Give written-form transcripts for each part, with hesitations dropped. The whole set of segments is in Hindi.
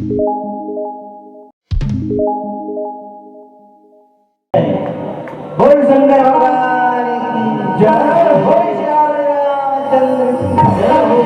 बोल शंकर भगवान की जय। बोल श्री रामचंद्र की जय हो।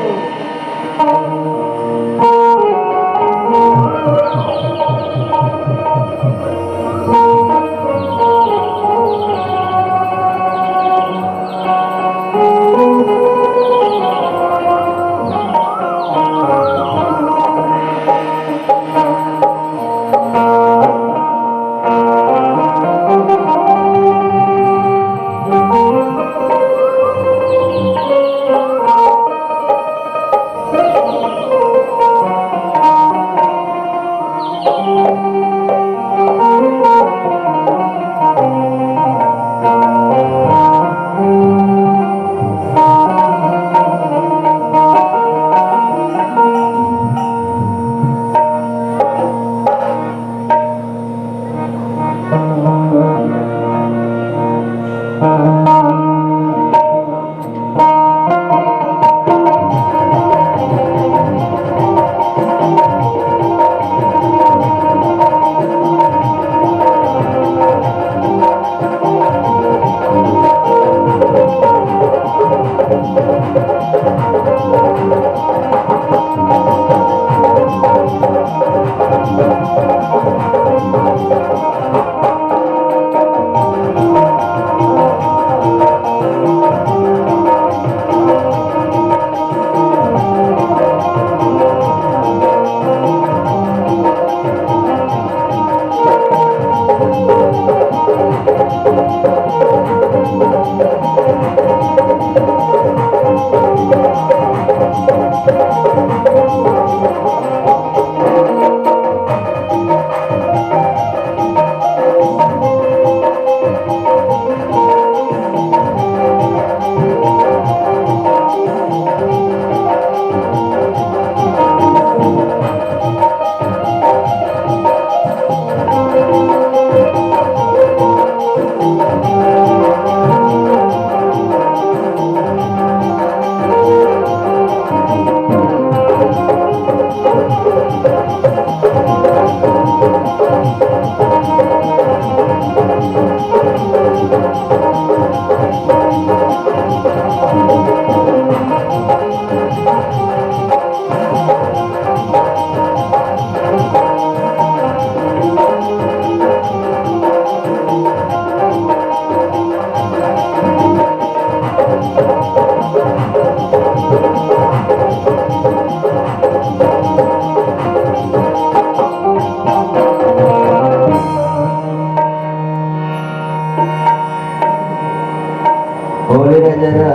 बोले जरा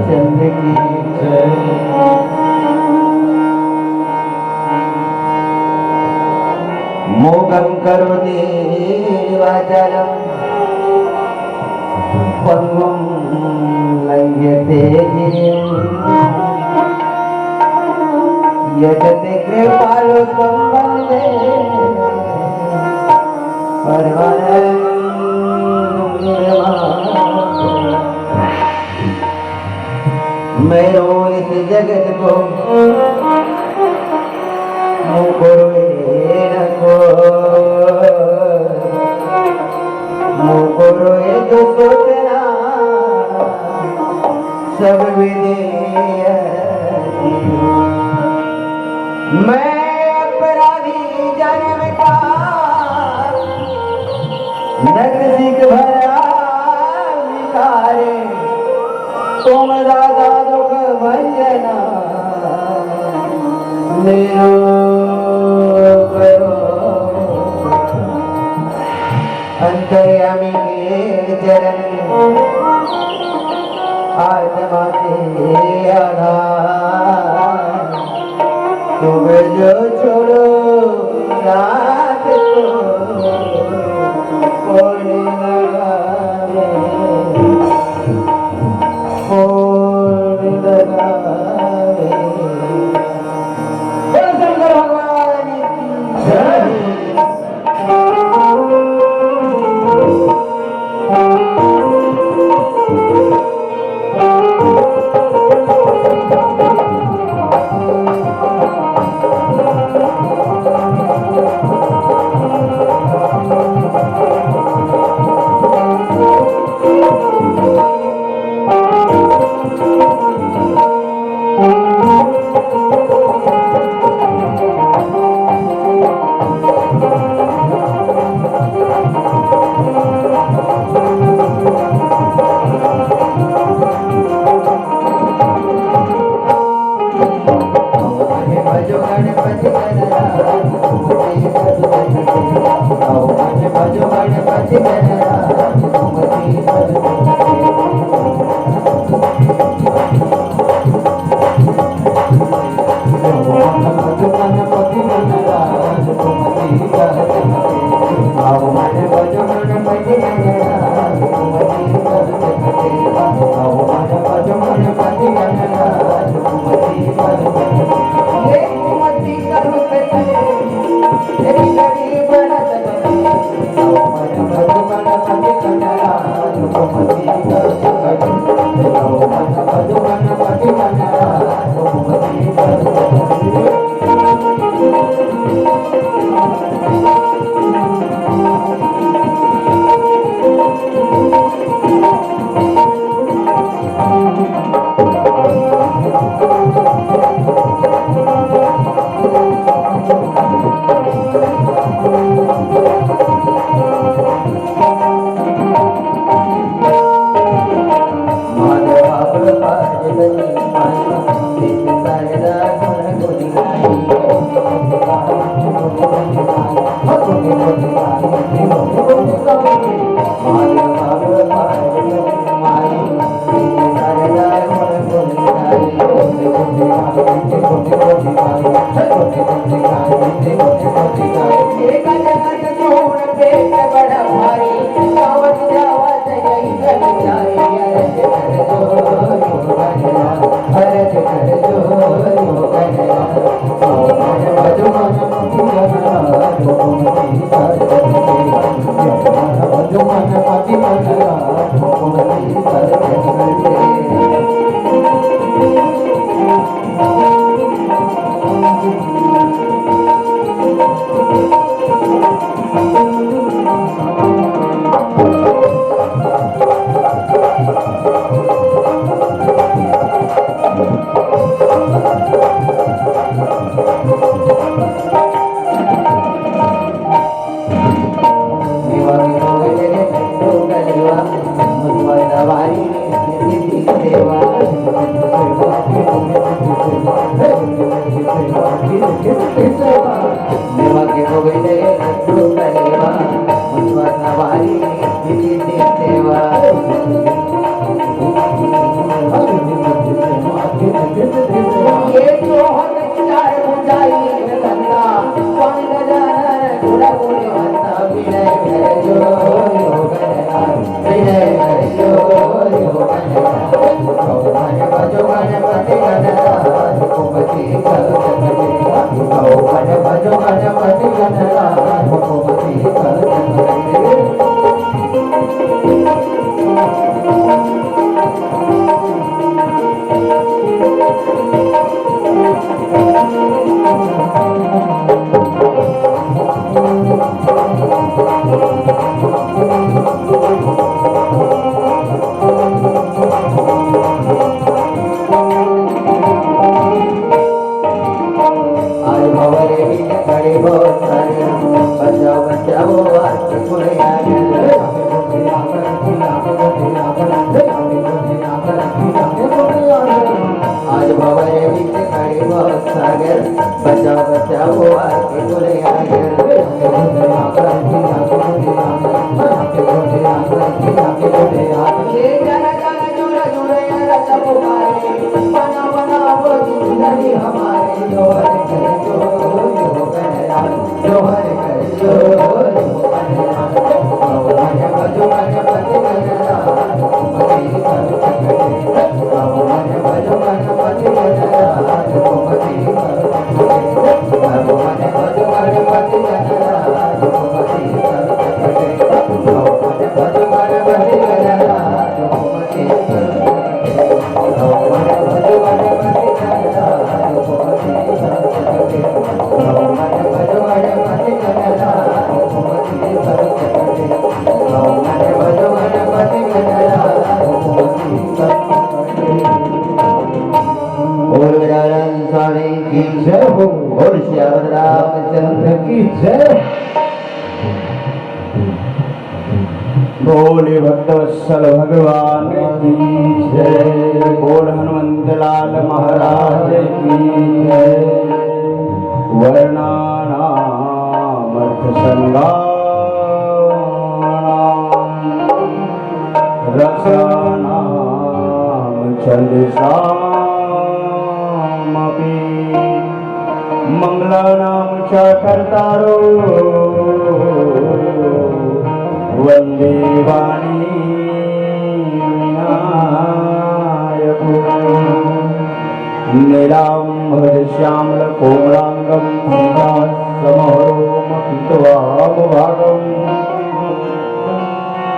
चंद्र की जय। मोगं करोति वाचालं पंगुं लंघयते गिरिं यजते कृपालो तं वन्दे परमानन्दं। मैं रो इस जगत को मुकुर को मुकुर जो सोचना सब विधि। मैं अपराधी जन्म का नगरिक भरा विकारे तुम दादा दुख भंजना मेरो करो। अंतर्यामी के चरण आत्मा के आधार तुम जो छोड़ो रात को कोने लगावे कोने लगावे। शंकर भगवान की जय। बोले भक्तवत्सल भगवान की जय। बोल हनुमंत लाल महाराज की जय। वर्णानामर्थ संगाणाम छन्दसामपि मङ्गलानां च कर्तारो वन्दे वाणी विनायको नीलाम्बरश्यामलकोमलाङ्गं सीतासमरोमपितवामभागम्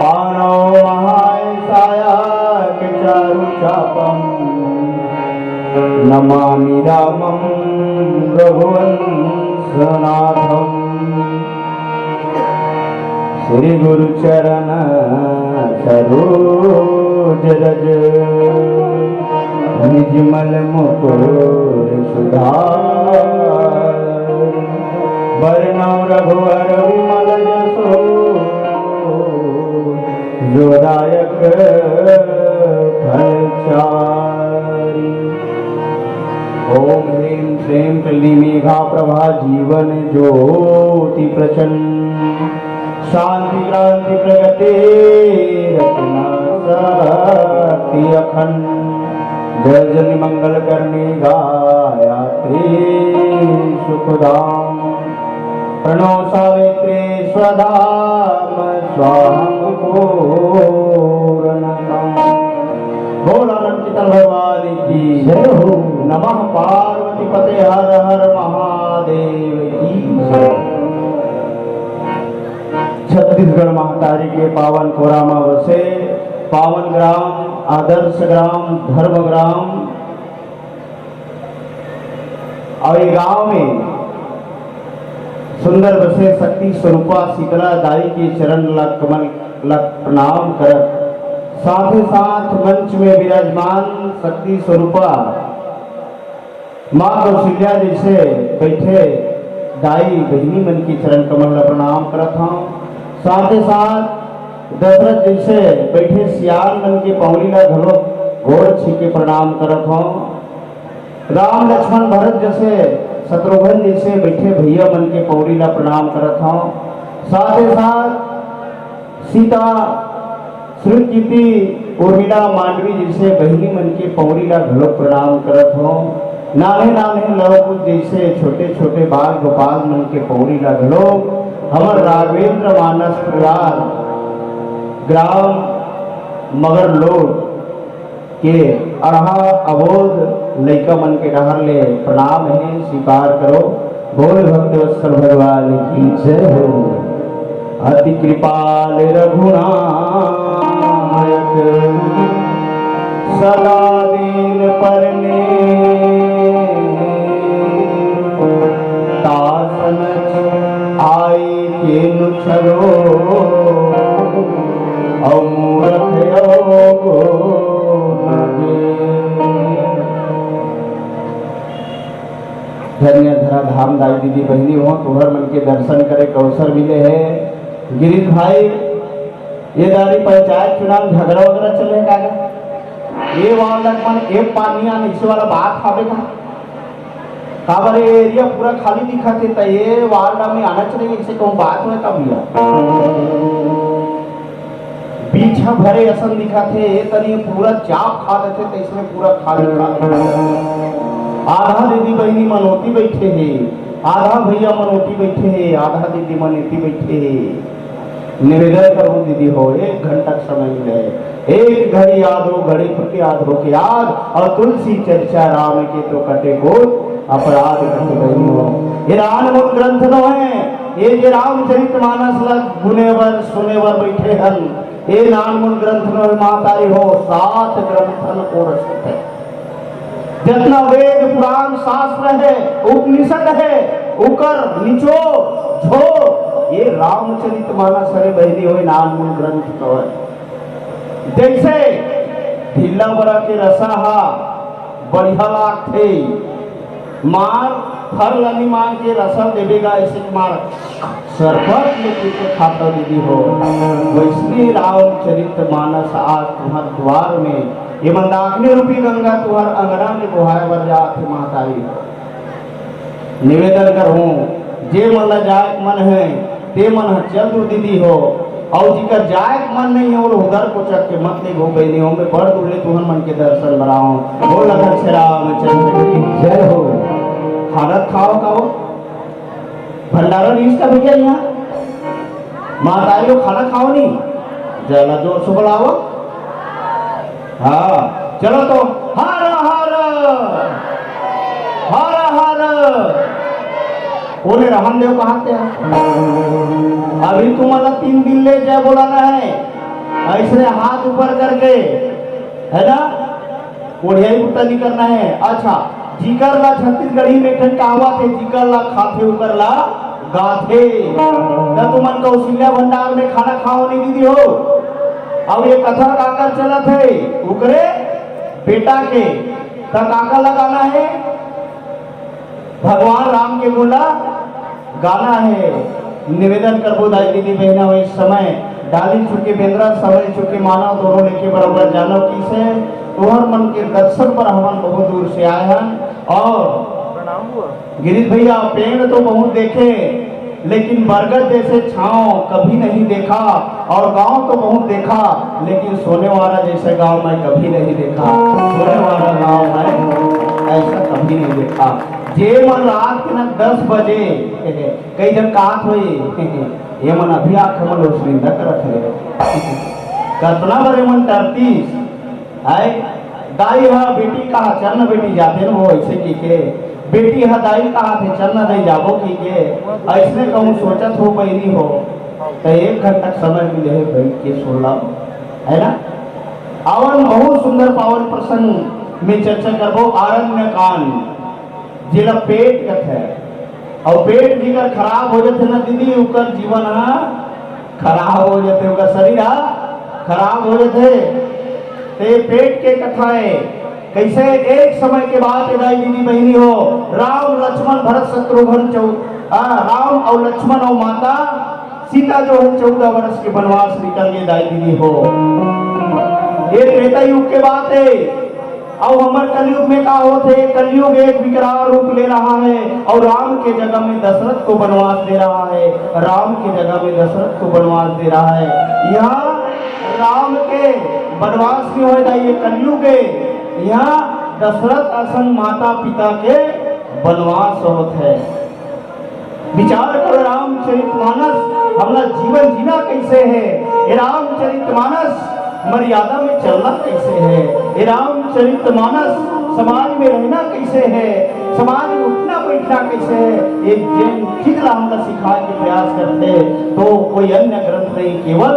पाणौ महायसायाकिचारुचापम् नमामि रामं रघुवंशनाथम् श्री गुरुचरण सरोज रज निजमल मुकुर सुधार वरणौ रघुवर विमल जसो जोदायक फलचारी। ओम ह्रीं श्रीं क्लीं मेघा प्रभा जीवन ज्योति प्रचंड शांति क्रांति प्रगति रचना शक्ति अखंड जय जन मंगल करने गायत्री सुखदाम प्रणो सावित्री स्वधाम स्वाहं पूर्णतम। बोल अनंत भगवान की जय हो। नमः पार्वती पते हर हर महादेव की जय। छत्तीसगढ़ महातारी के पावन कोरामा वसे पावन ग्राम आदर्श ग्राम धर्म ग्राम और ये गांव में सुंदर बसे शक्ति स्वरूपा शीतला दाई के चरण कमल प्रणाम कर साथ ही साथ मंच में विराजमान शक्ति स्वरूपा माँ कौशल्या जैसे बैठे दाई बहिनी मन की चरण कमल प्रणाम करत हूँ। साथ ही साथ दशरथ जैसे बैठे सियाल मन के पौड़ी ला घलो घोड़ छीके प्रणाम करत हूँ। राम लक्ष्मण भरत जैसे शत्रुघ्न जैसे बैठे भैया मन के पौड़ी ला प्रणाम करत हूँ। साथ ही साथ सीता श्रीकीति उर्मिला मांडवी जैसे बहिनी मन के पौड़ी ला घलो प्रणाम करत हूँ। नाने नाने लवकुश जैसे छोटे छोटे बाल गोपाल मन के पौड़ी ला घलो हमर राघवेंद्र मानस परिवार ग्राम मगर लोड के अढ़ा अबोध लैका मन के डहर ले प्रणाम है स्वीकार करो। बोल भक्त वत्सल भगवान की जय हो। अति कृपाल रघुनायक सदा दीन परने तासन आई के नुछरो अमूरख योगो धन्य धरा धाम दाई दीदी बहनी हो तुहर मन के दर्शन करे के अवसर मिले है। गिरीश भाई ये दारी पंचायत चुनाव झगड़ा वगैरह चले का ये वार्ड मन एक पानिया नीचे वाला बात खावे का काबर एरिया पूरा खाली दिखा थे तो ये वार्ड में आना चाहिए इसे कहूँ बात हुआ कब लिया पीछा भरे असन दिखा थे ये तनी पूरा चाप खा देते तो इसमें पूरा खाली खा आधा दीदी बहनी मनोती बैठे है आधा भैया मनोती बैठे है आधा दीदी मनोती बैठे है। निवेदन करूं दीदी हो 1 घंटा समय मिले एक घड़ी याद हो घड़ी प्रति याद हो के याद और तुलसी चर्चा राम के तो कटे को अपराध करते गई हो। ये राममूल ग्रंथ नो है ये जे रामचरित मानस लग गुनेवर सुनेवर बैठे हन ये राममूल ग्रंथ नो मातारी हो 7 ग्रंथन को रचित है। जितना वेद पुराण शास्त्र है उपनिषद है उकर निचो झो ये रामचरित मानस हरे बहनी हो नानमूल ग्रंथ तो है। जैसे ढिल्ला बरा के रसाहा बढ़िया लागते मार फल लनी मांग के रसा देवेगा ऐसे मार सरबत लेके खाता दीदी हो। वैष्णवी रामचरित मानस आज तुम्हार द्वार में ये मंदाकिनी रूपी गंगा तुम्हार अंगना में बुहाए बर जात माताई। निवेदन करूं जे मन जाए मन है ते मन चल दीदी हो और जिकर जाए के मन नहीं हो उधर को चक के मत ले गो बहनी हो मैं बड़ दूर ले तुहन मन के दर्शन बराऊं बोल लखन श्री रामचंद्र की जय हो। खाना खाओ खाओ भंडारा नहीं इसका भैया यहाँ मातारियों खाना खाओ नहीं जरा जोर से बुलाओ। हाँ चलो तो हर हर हर हर बोले रहन देव कहाँ से है? अभी तुम्हारा 3 दिन ले जाए बोलाना है ऐसे हाथ ऊपर करके है ना ओढ़िया पुता नहीं करना है। अच्छा जिकर ला छत्तीसगढ़ी में ठन कहावत है जिकर ला खाथे उकर ला गाथे न तुमन कौशल्या भंडार में खाना खाओ नहीं दीदी हो। अब ये कथा काकर चलत है उकरे बेटा के तक काका लगाना है भगवान राम के बोला गाना है निवेदन करबो दाई दीदी बहना हो इस समय डाली चुके बेंद्रा सवल चुके मानव दोनों लेके बराबर जानो किसे तोहर मन के दर्शन पर हमन बहुत दूर से आए हैं। और गिरीश भैया पेड़ तो बहुत देखे लेकिन बरगद जैसे छांव कभी नहीं देखा और गांव तो बहुत देखा लेकिन सोने वाला जैसे गांव में कभी नहीं देखा। सोने वाला गांव में ऐसा कभी नहीं देखा। जे मन रात के ना 10 बजे कई जन कात हुई ये मन अभी आँख मन लोसलिंदा करत है कतना बड़े मन 33 है दाई हा बेटी कहा चरण बेटी जाते न वो ऐसे की के बेटी हा दाई कहा थे चरण नहीं जाबो की के ऐसे कहूँ सोचत हो बहनी हो तो 1 घंटा समय मिले है बैठ के सुन लो है ना। अवन बहुत सुंदर पावन प्रसंग में चर्चा करबो आरण्य कांड जिला पेट कथ है और पेट जिकर खराब हो जाते ना दीदी उकर जीवन खराब हो जाते उकर शरीर खराब हो जाते ते पेट के कथा है कैसे एक समय के बाद दाई दीदी बहनी हो राम लक्ष्मण भरत शत्रुघ्न राम और लक्ष्मण और माता सीता जो है 14 वर्ष के वनवास निकल गए दाई दीदी हो। ये त्रेता युग के बात है और हमारे कलयुग में क्या होते कलयुग एक विकराल रूप ले रहा है और राम के जगह में दशरथ को वनवास दे रहा है राम के जगह में दशरथ को वनवास दे रहा है। यहाँ राम के वनवास में हो जाइए कलयुग यहाँ दशरथ असन माता पिता के वनवास होते है। विचार करो रामचरितमानस हमारा जीवन जीना कैसे है ये रामचरितमानस मर्यादा में चलना कैसे है ये रामचरितमानस समाज में रहना कैसे है समाज में उठना बैठना कैसे है ये जितना हम सिखाने के प्रयास करते तो कोई अन्य ग्रंथ नहीं केवल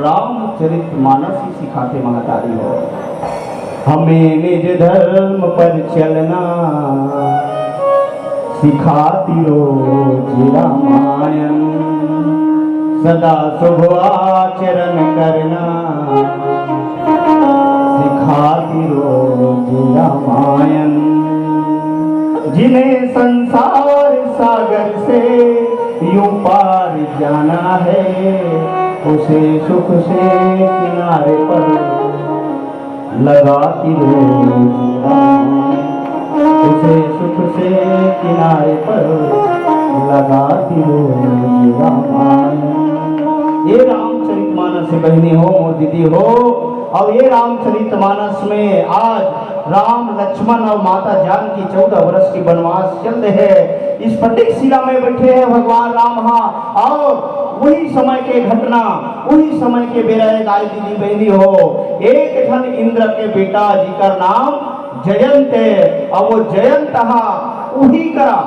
रामचरितमानस ही सिखाते महतारी हो। हमें निज धर्म पर चलना सिखाती रोज रामायण सदा शुभ आचरण करना सिखाती रोज रामायण। जिन्हें संसार सागर से यूं पार जाना है उसे सुख से किनारे पर लगाती रोज उसे सुख से किनारे पर लगाती रोज रामायण। ये रामचरितमानस से बहनी हो दीदी हो और ये रामचरितमानस में आज राम लक्ष्मण और माता जानकी 14 वर्ष की वनवास चल रहे हैं। इस पटिक शिला में बैठे हैं भगवान राम और वही समय के घटना वही समय के बेरा दाई दीदी बहनी हो एक धन इंद्र के बेटा जी का नाम जयंत है और वो जयंत वही करा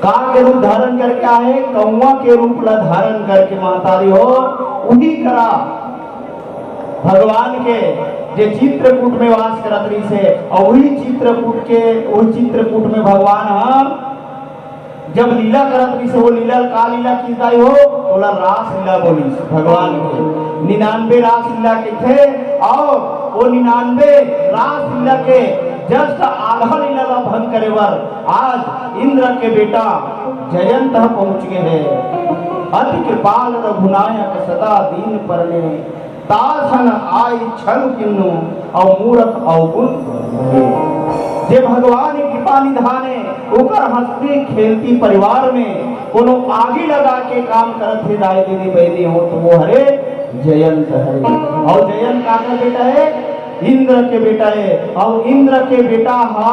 का के रूप धारण करके आए कौवा के रूप ला धारण करके महतारी हो वही करा भगवान के जे चित्रकूट में वास करत रही से और वही चित्रकूट में भगवान जब लीला करत रही से वो लीला का लीला की दाई हो बोला रास लीला बोली भगवान के 99 रास लीला के थे और वो 99 रास लीला के जस्ट आधा लीला का भंग करे वर आज इंद्र के बेटा जयंत पहुंच गए हैं। अति कृपाल रघुनायक सदा दीन परने तासन आई छल किन्नु और मूरख अवगुण जे भगवान कृपा निधाने ओकर हंसती खेलती परिवार में कोनो आगे लगा के काम करत है दाई दीदी बहनी हो तो वो हरे जयंत है। और जयंत का बेटा है इंद्र के बेटा है। और इंद्र के बेटा हा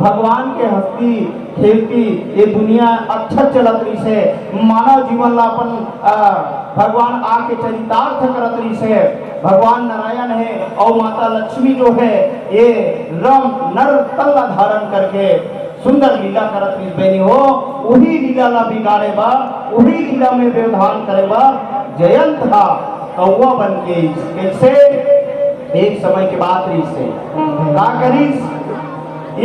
भगवान के हस्ती खेलती ये दुनिया अच्छा चलत रही से मानव जीवन ला अपन भगवान आके चरितार्थ करत रही से। भगवान नारायण है और माता लक्ष्मी जो है ये रम नर तल धारण करके सुंदर लीला करत रही बहनी हो। वही लीला ला बिगाड़े बा वही लीला में व्यवधान करे बा जयंत था कौवा बन के कैसे एक समय के बाद रही से का करीस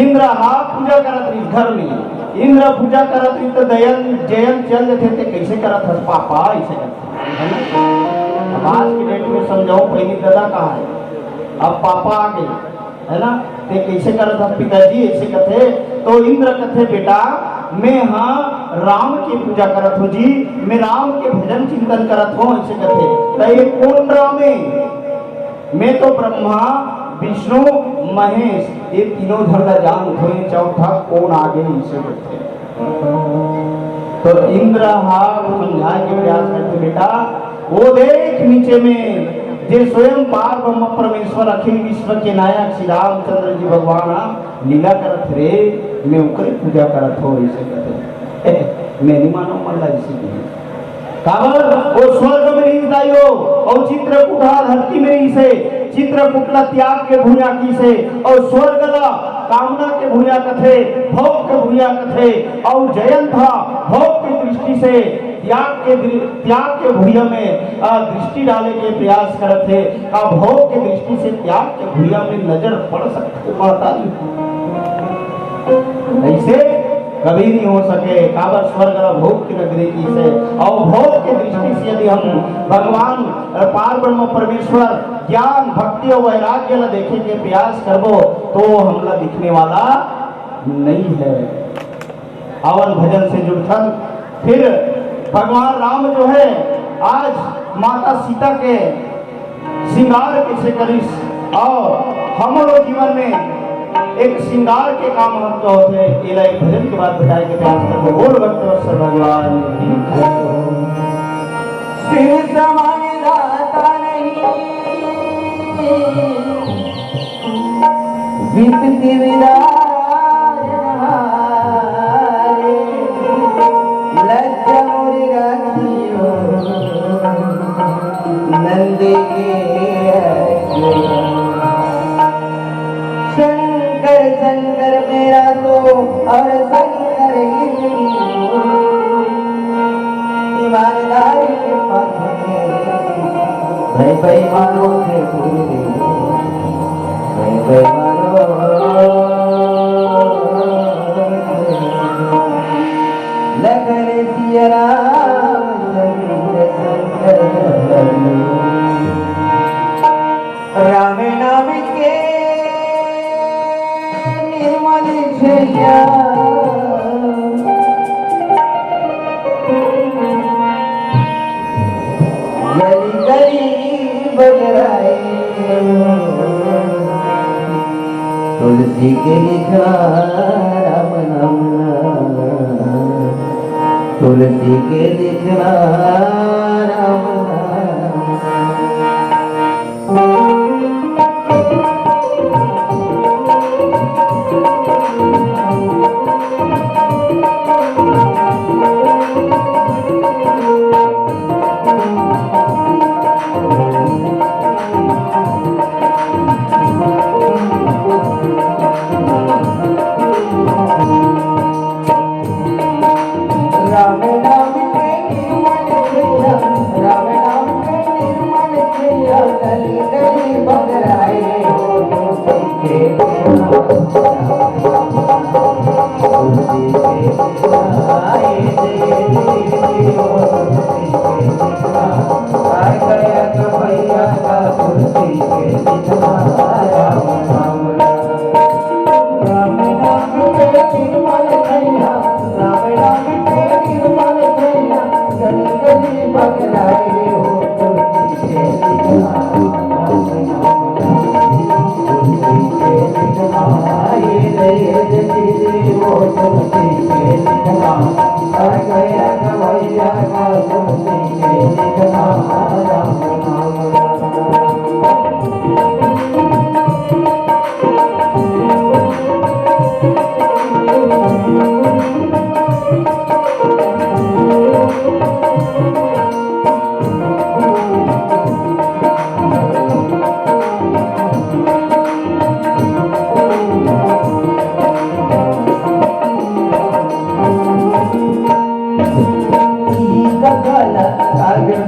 इंद्र हा पूजा करत रही घर में। इंद्र पूजा करत रही तो जयंत चल जाते थे कैसे करत हस पापा ऐसे करते अब आज की डेट में समझाओ पहली दादा कहाँ है अब पापा आ गए है ना ते कैसे करत हस पिताजी ऐसे कहते तो इंद्र कहते बेटा मैं हाँ राम की पूजा करत हूँ जी मैं राम के भजन चिंतन करत हूँ ऐसे कहते तो ये कौन राम है मैं तो ब्रह्मा विष्णु महेश ये तीनों धरला जान हुए चौथा कौन आगे इसे कहते तो इंद्र हा समझा के प्रयास करते बेटा वो देख नीचे में जे स्वयं पार ब्रह्म परमेश्वर अखिल विश्व के नायक श्री रामचंद्र जी भगवान लीला करत रे मैं उनकी पूजा करत हो इसे कहते मैं नहीं मानो मन इसी काबर वो स्वर्ग में नहीं जाइयो और चित्रकूटा धरती में नहीं से चित्रकूटला त्याग के भूया की से और स्वर्गला कामना के भूया कथे भोग के भूया कथे और जयंत था भोग की दृष्टि से त्याग के भूया में दृष्टि डाले के प्रयास करते भोग के दृष्टि से त्याग के भूया में नजर पड़ सकते पड़ता ऐसे कभी नहीं हो सके काबर स्वर्ग भोग की नगरी की से और भोग की दृष्टि से यदि हम भगवान पार ब्रह्म परमेश्वर ज्ञान भक्ति और वैराग्य ला देखे के प्रयास करबो तो हमला दिखने वाला नहीं है। अवन भजन से जुड़थन फिर भगवान राम जो है आज माता सीता के श्रृंगार कैसे करिस और हम लोग जीवन में एक श्रृंगार के काम महत्व होते हैं ये एक भजन के बाद बताए के प्रयास करते बोल भक्त भगवान सिर समाने दाता नहीं विपत्ति विदारे लज्जा मोरी राखियो नंद के शंकर शंकर मेरा तो और शंकर ईमानदारी के पाथे भाई भाई मानो के पूरे भाई भाई मानो लखन सिया राम शंकर राम नाम के निर्मल छैया गली गली बजराए तुलसी के लिखा राम नाम तुलसी के लिखा राम राम नाम के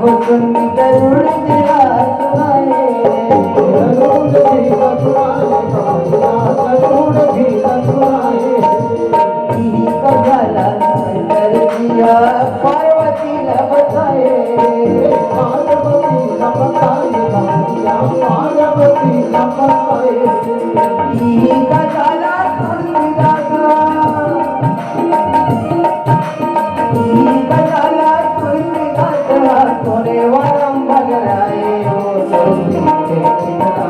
वो सुन गरुड़ दिया सुनाए ई कजाला कर दिया पार्वती न बताए ई कजाला तुलसीदासा ई कजाला तुलसीदासा तोरे वरम भगराए ओ तुलसी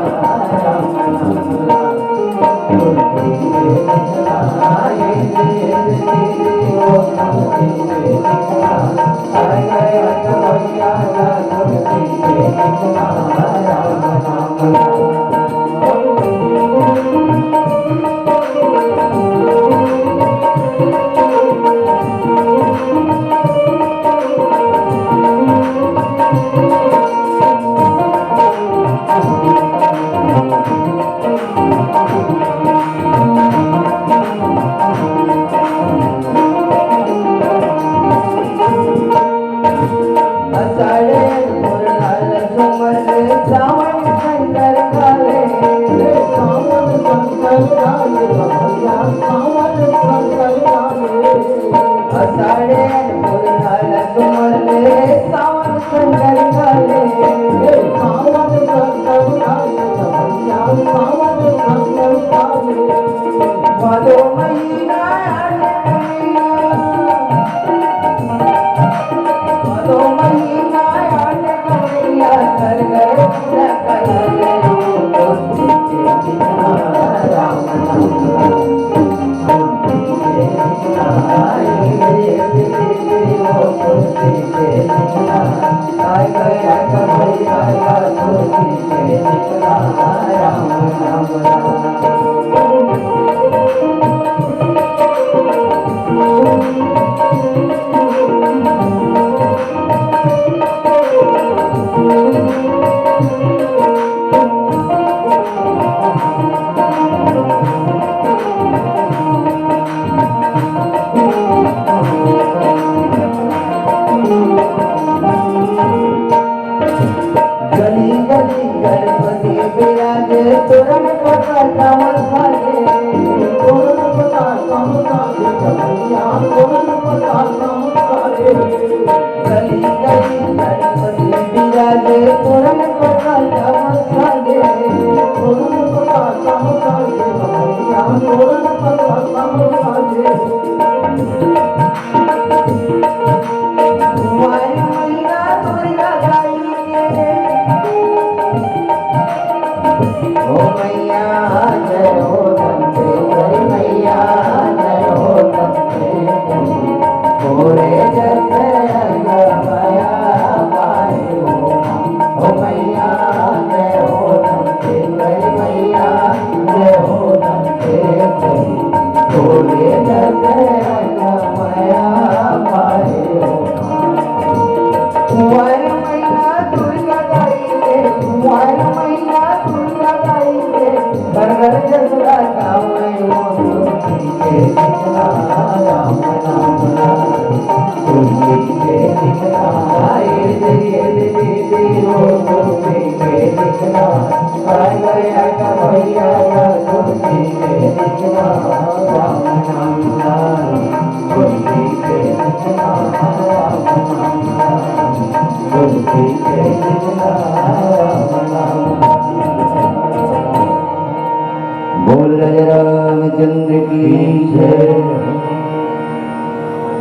बोल रामचंद्र की जय।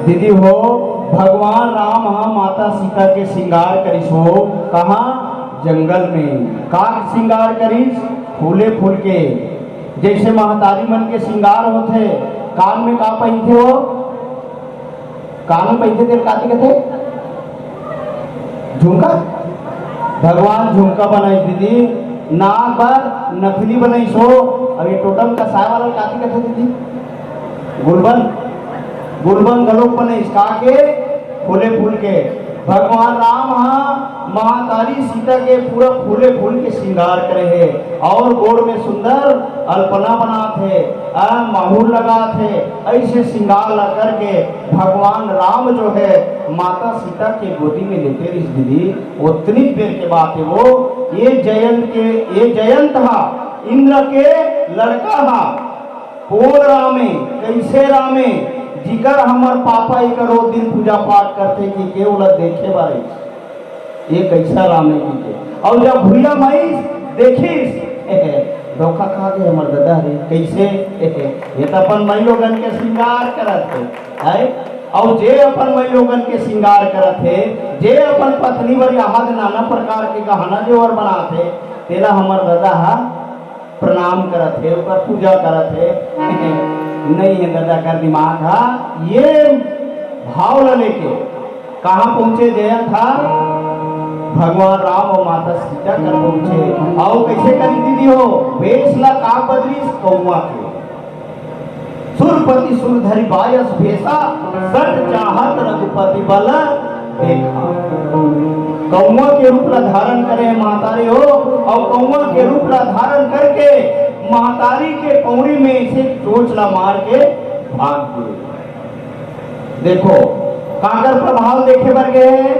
दीदी हो भगवान राम हाँ माता सीता के श्रृंगार करिस हो कहाँ जंगल में का श्रृंगार करिस फूले फूल के जैसे महतारी मन के श्रृंगार होते कान में का पहनते हो कान में पहनते थे काती कहते झुमका भगवान झुमका बनाई दीदी नाक पर नकली बनाई सो अब ये टोटम का साय वाला काती कहते दीदी गुलबन गुलबन गलोक बनाई का के फूले फूल के भगवान राम महातारी सीता के पूरा फूले फूल के श्रृंगार करे है और गोड़ में सुंदर अल्पना बना थे, माहूर लगा थे। ऐसे श्रृंगार ला करके भगवान राम जो है माता सीता के गोदी में लेते रही दीदी। उतनी देर के बाद है वो ये जयंत हा इंद्र के लड़का हा। कौन रामे कैसे रामे जिकर हमर पापा एक रो दिन पूजा पाठ करते कि केवल देखे बारे ये कैसा रामे जी के। और जब भूया माई देखिस धोखा खा गए हमर दादा रे कैसे ये तो अपन मई लोगन के श्रृंगार करत है। और जे अपन मई लोगन के श्रृंगार करत है, जे अपन पत्नी वर याद नाना प्रकार के गहना जेवर बनाते तेला हमर दादा प्रणाम करत है, ओकर पूजा करत है। नहीं है दादा का दिमाग था ये भाव ला लेके कहाँ पहुंचे जयंत था भगवान राम और माता सीता कर पहुंचे। और कैसे करी दीदी हो वेश ला का बदली कौआ के सुरपति सुरधरी बायस भेसा सट चाहत रघुपति बल देखा। कौआ के रूप ला धारण करे महतारी हो और कौआ के रूप ला धारण करके महतारी के पौड़ी में से चोच ला मार के भाग गए। देखो काकर प्रभाव देखे बर गए हैं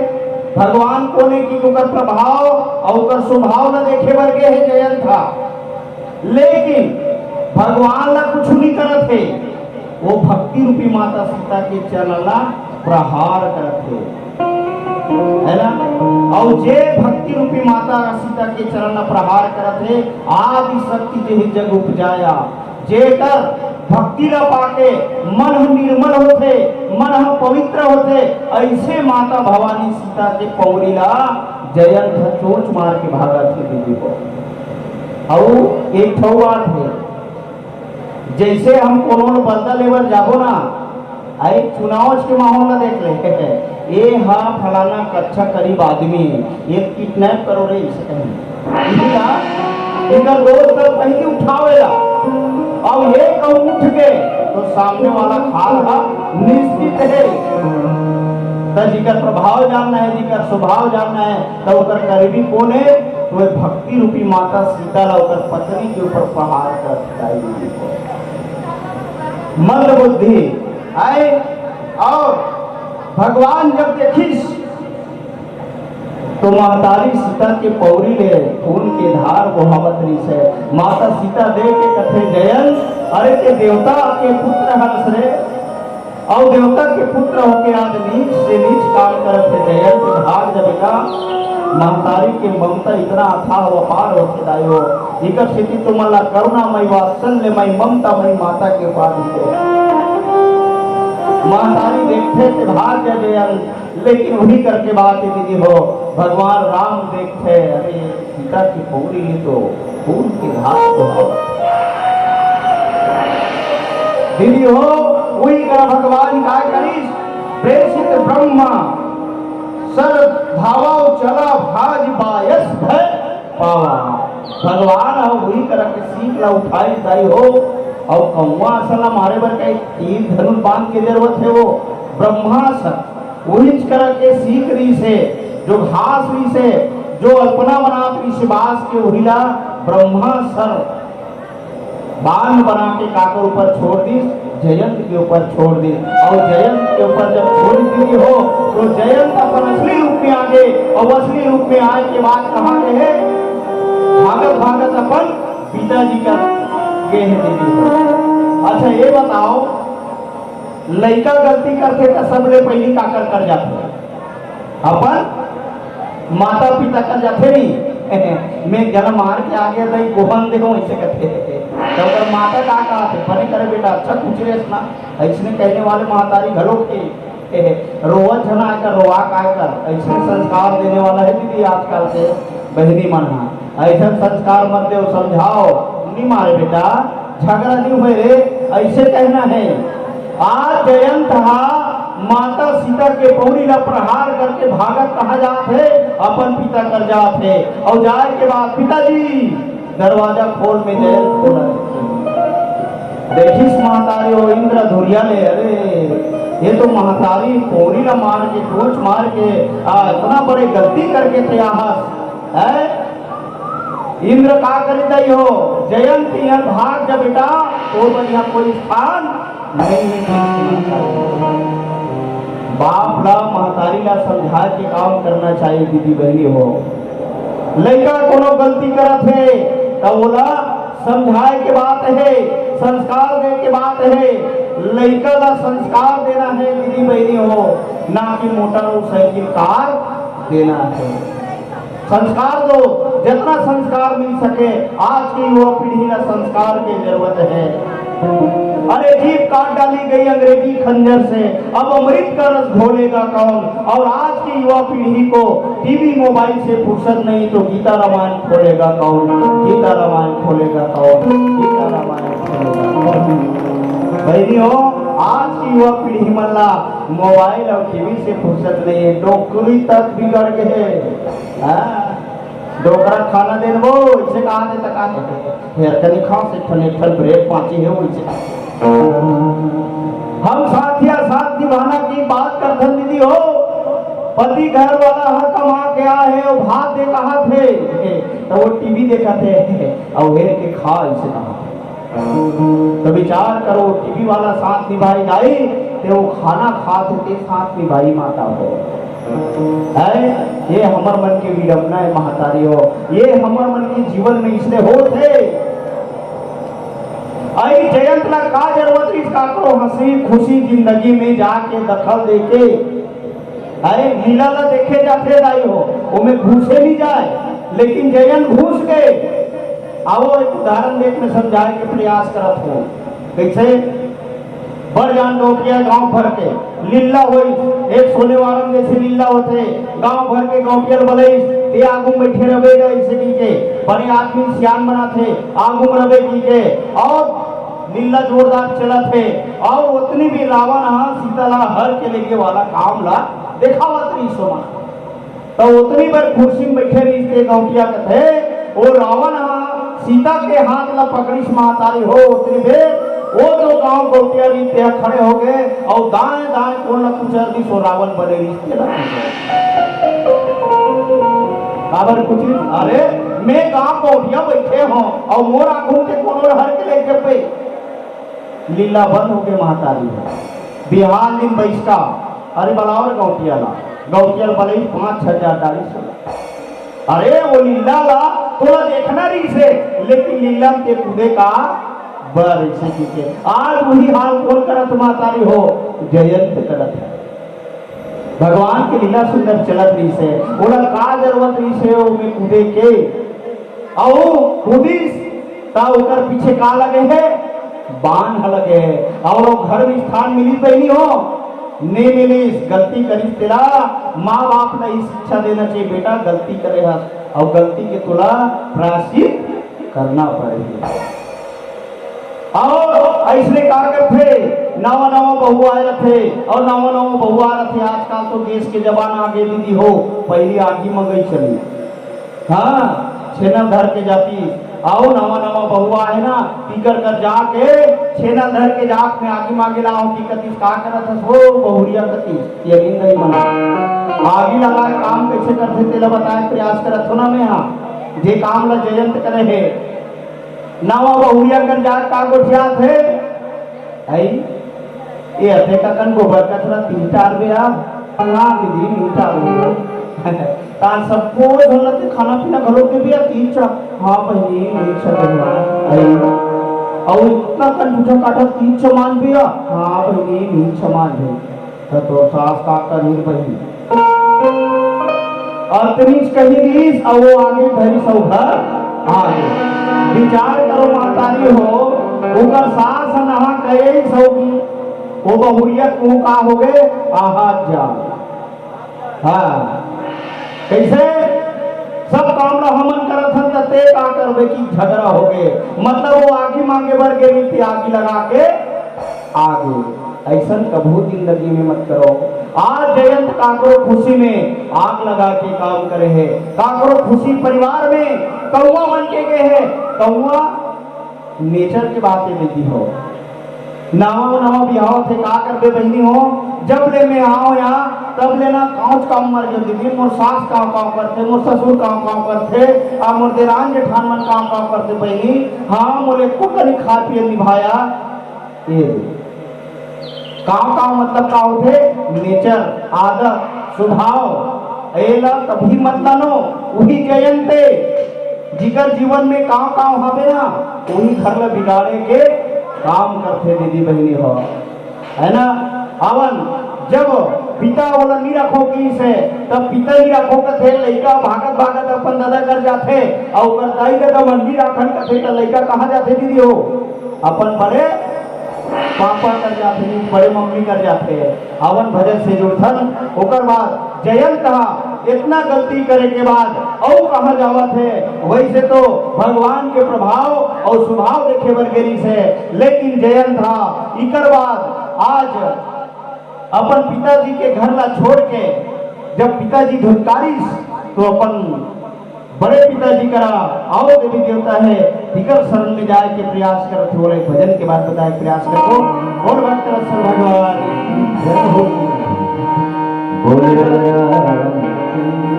भगवान कोने की ओकर प्रभाव और ओकर स्वभाव ला देखे बर गए है जयंत था। लेकिन भगवान ला कुछ नहीं करत थे, वो भक्ति रूपी माता सीता के चरण ला प्रहार करत थे है ना। और जे भक्ति रूपी माता सीता के चरण प्रहार करत है आदि शक्ति जे जग उपजाया। जेकर भक्ति ला पाके मन निर्मल होते, मन पवित्र होते, ऐसे माता भवानी सीता के पौड़ी ला जयंत चोच मार के भागा थे दीदी को। और एक बात है जैसे हम कोनो बदला लेवर जाबो ना आई चुनाव के माहौल ना देख ले ये फलाना कच्चा करीब आदमी ये किडनैप करो रे इसे कहीं इनका दोस्त कहीं उठावेला और ये कहूँ उठ के तो सामने वाला खाल निश्चित है। तो जिकर प्रभाव जानना है जिकर स्वभाव जानना है तो उकर करीबी कौन है तो भक्ति रूपी माता सीता ला उकर पत्नी के ऊपर प्रहार कर मंद बुद्धि आए। और भगवान जब देखिस तो महतारी सीता के पौरी ले खून के धार बहावत रही से माता सीता देख के कथे जयंत अरे के देवता के पुत्र हंस रे और देवता के पुत्र होके आज नीच से नीच काम करत है जयंत भाग जब का महतारी के ममता इतना अथाह अपार होके दायो इकर स्थिति तुमला करुणा मई वात्सल्य मई ममता मई माता के उपाधि है। महतारी देखते थे भाग जयंत लेकिन वही करके बात दीदी हो भगवान राम देखते अरे सीता की पौड़ी तो फूल के घास को दीदी हो वही का भगवान का करीस प्रेषित ब्रह्मा सर धावा चला भाज बायस भय पावा। भगवान हो वही करके सीख ला उठाई दाई हो और कौवा असल हमारे पर कई तीर धनुष बांध की जरूरत है वो ब्रह्मासन वही करके सीख रही से जो घास रही से जो अल्पना बना रही से बास के उहिला ब्रह्मासन बांध बना के काकर ऊपर छोड़ दी जयंत के ऊपर छोड़ दी। और जयंत के ऊपर जब छोड़ दी हो तो जयंत अपन असली रूप में आ गए और असली रूप में आए के बाद कहाँ गए हैं भागत भागत अपन पिताजी का गए हैं दीदी। अच्छा ये बताओ लड़का गलती करते तो सबले पहली काकर कर जाते अपन माता पिता कर जाते नहीं मैं जन्म मार के आगे रही गोहन देखो ऐसे करते तो अगर माता का कहते बने करे बेटा अच्छा कुछ रेस ना ऐसे कहने वाले महतारी घरों के रोवा झना कर रोवा काय कर ऐसे संस्कार देने वाला है दीदी आजकल के बहनी मन ऐसा संस्कार मत दो समझाओ नहीं मारे बेटा झगड़ा नहीं हुए रे ऐसे कहना है। आज जयंत माता सीता के पौड़ी ला प्रहार करके भागत कहा जाते अपन पिता कर जाते और जाए के बाद पिताजी दरवाजा खोल में जयंत खोला देखिस महतारी हो इंद्र धुरिया ले अरे ये तो महतारी पोरी ला मार के चोच मार के इतना बड़े गलती करके थे आहस है। इंद्र का करी दई हो जयंत यह भाग जब बेटा तो बढ़िया कोई स्थान नहीं है। बाप ला महतारी ला समझा के काम करना चाहिए दीदी बहनी हो। लड़का कोनो गलती करत है तो बोला समझाए के बात है, संस्कार दे के बात है। लड़का ला संस्कार देना है दीदी बहनी हो, ना कि मोटर और साइकिल कार देना है। संस्कार दो, जितना संस्कार मिल सके। आज की युवा पीढ़ी ला संस्कार की जरूरत है। अरे जीभ काट डाली गई अंग्रेजी खंजर से, अब अमृत का रस घोलेगा कौन। और आज की युवा पीढ़ी को टीवी मोबाइल से फुर्सत नहीं तो गीता रामायण खोलेगा कौन, गीता रामायण खोलेगा कौन, गीता रामायण खोलेगा कौन। बहनी हो, आज की युवा पीढ़ी मल्ला मोबाइल और टीवी से फुर्सत नहीं है, डोकरी तक बिगड़ गए। डोकरा खाना देन वो इसे कहा दे तक आते फिर कनी खाओ से ठने ठन ब्रेक पाची है उसे। हम साथिया साथ निभाना की बात कर दीदी हो। पति घर वाला हर कमा के आए और भात दे कहा थे तो वो टीवी देखा थे और हेर के खा इसे कहा। तो विचार करो टीवी वाला साथ निभाई जाए तो वो खाना खाते साथ निभाई माता हो है। ये हमर मन की विडंबना है महतारी हो, ये हमर मन के जीवन में इसलिए हो थे। आई जयंत ला का जरूरत इसका करो हंसी खुशी जिंदगी में जाके दखल देके अरे लीला ला देखे जाते दाई हो उनमें घुसे नहीं जाए, लेकिन जयंत घुस गए। आओ एक उदाहरण देखने समझाए के प्रयास करत हो। कैसे बड़ जान डोकिया गांव भर के लीला हुई, एक सोने वारम जैसे लीला होते गांव भर के गांव बोले ये आगू बैठे रहे ऐसे की के बड़े आदमी सियान बना थे आगू रवे की के और लीला जोरदार चला थे। और उतनी भी रावण सीता ला हर के लेके वाला काम ला देखावत रही सोमा तो उतनी बार कुर्सी में बैठे रही थे गांवटिया के थे। वो रावण सीता के हाथ ला पकड़ी महतारी हो उतनी देर वो जो गांव गोटिया रीते खड़े हो गए और दाएं दाएं कोण कुचर दी सो रावण बने रीते काबर कुछ अरे मैं गांव गोटिया बैठे हो और मोरा घूम के कोनो हर के लेके पे लीला बंद हो गए महतारी बिहार दिन बैठका। अरे बलावर गौटिया ला गौटिया बले 5,000 डाली से। अरे वो लीला ला थोड़ा देखना रही से, लेकिन लीला के कूदे का बर ऐसे के आज वही हाल कौन करत महतारी हो जयंत करत है। भगवान की लीला सुंदर चलत रही से बोला का जरूरत रही से वो में कूदे के आओ कूदिस ता ओकर पीछे का लगे है बांध लगे है और वो घर में स्थान मिली पहली हो ने मिली गलती करी तेरा माँ बाप ने शिक्षा देना चाहिए बेटा गलती करे और गलती के तुला प्रायश्चित करना पड़ेगा। और ऐसे का करते नवा नवा बहु आए रहे और नवा नवा बहु आ रहे। आजकल तो गैस के जमाना आगे दीदी हो पहली आगी मंगई चली हाँ छेना धर के जाती आओ नवा नवा बहुआ है ना टीकर कर जाके छेना धर के जाक में आगे मांगे लाओ की कतीस का करत हो बहुरिया कतीस ये नहीं मना आगे लगा काम कैसे करते तेला बताए प्रयास करत हो ना मैं हाँ जे काम ला जयंत करे है नवा बहुरिया कर जाक का गोठिया थे आई ये अते का कन गोबर का थोड़ा 3-4 बेया ना दीदी मीठा हो तान सबको धोलते खाना पीना घरों के भी 3 हाँ बहनी नहीं चलेगा आई और इतना कन झूठा काटा 3 मान भी हाँ बहनी नहीं मान भी तो सास का करीर बहनी और तरीज कहीं रीस और वो आगे घरी सौ घर आगे विचार करो महतारी हो ऊपर सास नहा गए सौ की वो बहुरिया तू का हो गए आहा जा हाँ कैसे सब काम ला हमन करत हन ते का करबे की झगड़ा हो गए मतलब वो आगे मांगे बर के रीति आगे लगा के आगे ऐसा कभू जिंदगी में मत करो। आज जयंत काकरो खुशी में आग लगा के काम करे है काकरो खुशी परिवार में कौआ बन के गए है कौआ नेचर की बातें देती हो नावा नावा बिहाव थे का करबे बहनी हो जब ले मैं आओ यहाँ तब ले ना काउच काम मर गए दीदी मोर सास काम काम करते मोर ससुर काम काम करते आ मोर देरान जेठान मन काम काम करते बहनी हाँ मोले को करी खा पिए निभाया ये काम काम मतलब का होते नेचर आदत स्वभाव एला तभी मतलब नो वही जयंते जिगर जीवन में काम काम हवे ना वही घर ला बिगाड़े के काम करते दीदी बहनी हो है ना अवन जब पिता वाला नहीं रखो की से तब पिता ही रखो कथे लड़का भागत भागत अपन दादा कर जाते और ओकर दाई के तो मंडी राखन कथे तो लड़का कहाँ जाते दीदी हो अपन बड़े पापा कर जाते बड़े मम्मी कर जाते अवन भजन से जुड़थन ओकर बाद जयंत कहा इतना गलती करे के बाद और कहा जावत है वैसे तो भगवान के प्रभाव और स्वभाव देखे बरगेरी से लेकिन जयंत था इकर बाद आज अपन पिताजी के घर ला छोड़ के जब पिताजी धुनकारी तो अपन बड़े पिताजी करा आओ देवी देवता है फिकर शरण में जाए के प्रयास करते हो भजन के बाद बताए प्रयास करो और भक्त रक्षण भगवान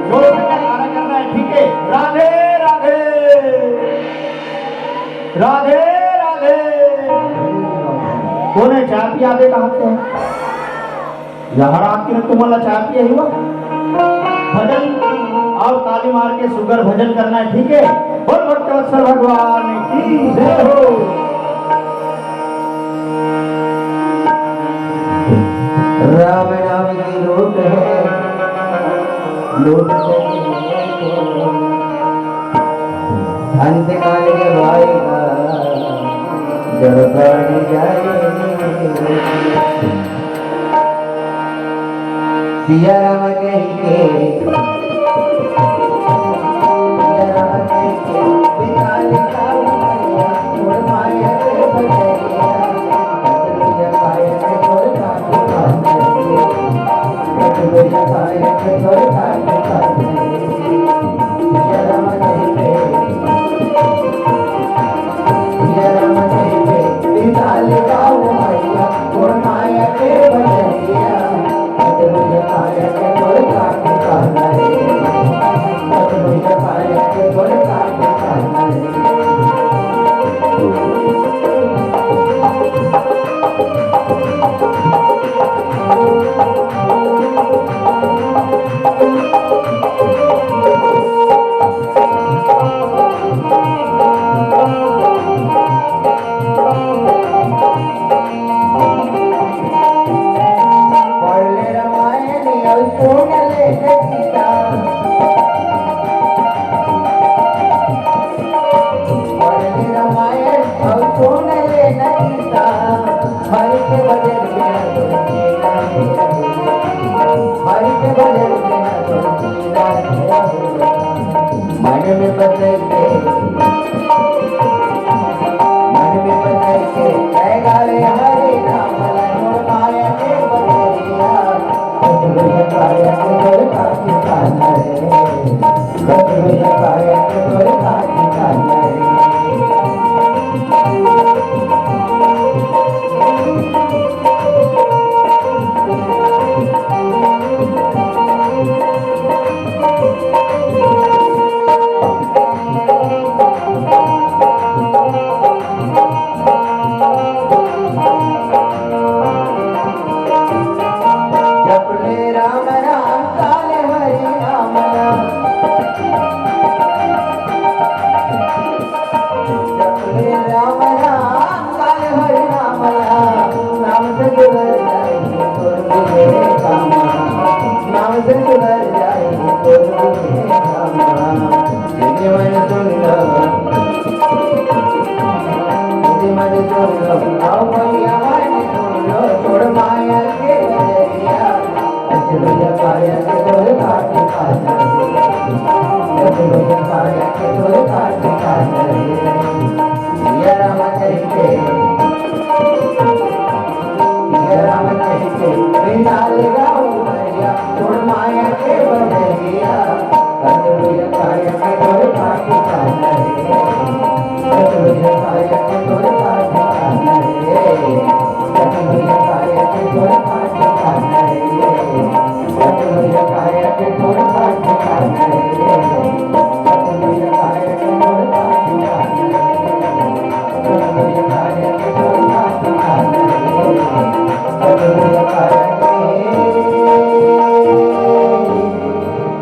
जोर से गाना करना है ठीक है राधे राधे राधे राधे कौन है चाय पिया दे कहा से यहाँ रात की तुम्हारा चाय पिया हुआ भजन और ताली मार के सुगर भजन करना है ठीक है बोल भक्त वत्सल भगवान की जय हो राम नाम की लूट है लूट अंत काल के भाई का जब प्राण जाए सिया राम कही के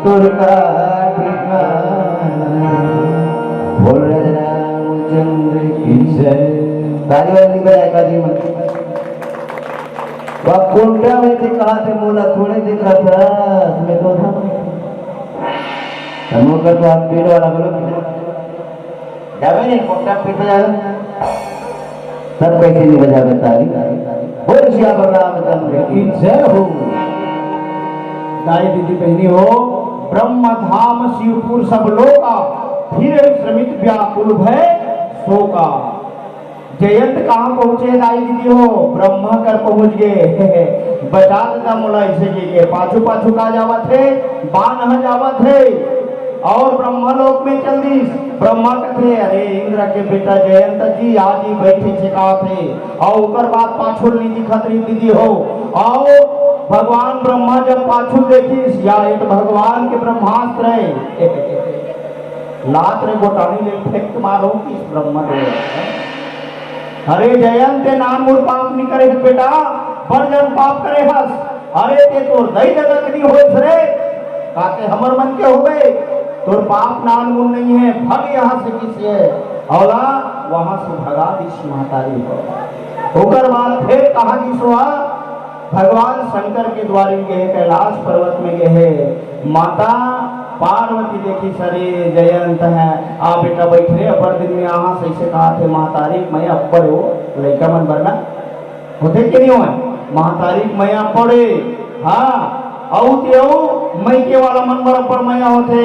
तुर का ठिकाना बोल रामचंद्र की जय। ताली वाली बजाय का जी मत वह कोंटा में से कहा थे मोला थोड़े दिखा था उसमें तो था हम का तो आप पेड़ वाला बोलो जावे नहीं कोंटा पेट बजा सब कैसे नहीं बजा ताली बोल श्याम रामचंद्र की जय हो। दाई दीदी बहनी हो ब्रह्म धाम शिवपुर सब लोका फिर श्रमित व्याकुल भय शोका। जयंत कहाँ पहुंचे दाई दीदी हो ब्रह्मा कर पहुंच गए बचा देता मोला ऐसे के पाछू पाछू का जावत है बान जावत है और ब्रह्मा लोक में चल दी। ब्रह्मा कहते अरे इंद्र के बेटा जयंत जी आज ही बैठे छिका थे और उकर बाद पाछू नहीं दिखत रही दीदी हो। आओ भगवान ब्रह्मा जब पाछू देखी या एक भगवान के ब्रह्मास्त्र है लात रे गोटानी ले फेंक मारो किस ब्रह्मा देव। अरे जयंत नाम मूर पाप नहीं करे बेटा पर जन पाप करे हस। अरे ते तोर दई जगत नहीं होइस रे काके हमर मन के होवे तोर पाप नाम मूर नहीं है भग यहाँ से किसे औला वहां से भगा दिस महतारी हो। ओकर बाद फिर कहा कि सोहा भगवान शंकर के द्वारे गए कैलाश पर्वत में गए माता पार्वती देखी सरे जयंत है आ बेटा बैठे अपर दिन में यहाँ से ऐसे कहा थे महातारीख मैं अपर हो लड़का मन बनना होते कि नहीं हो महातारीख मैं पड़े हाँ औ मैं के वाला मन बराबर मैं होते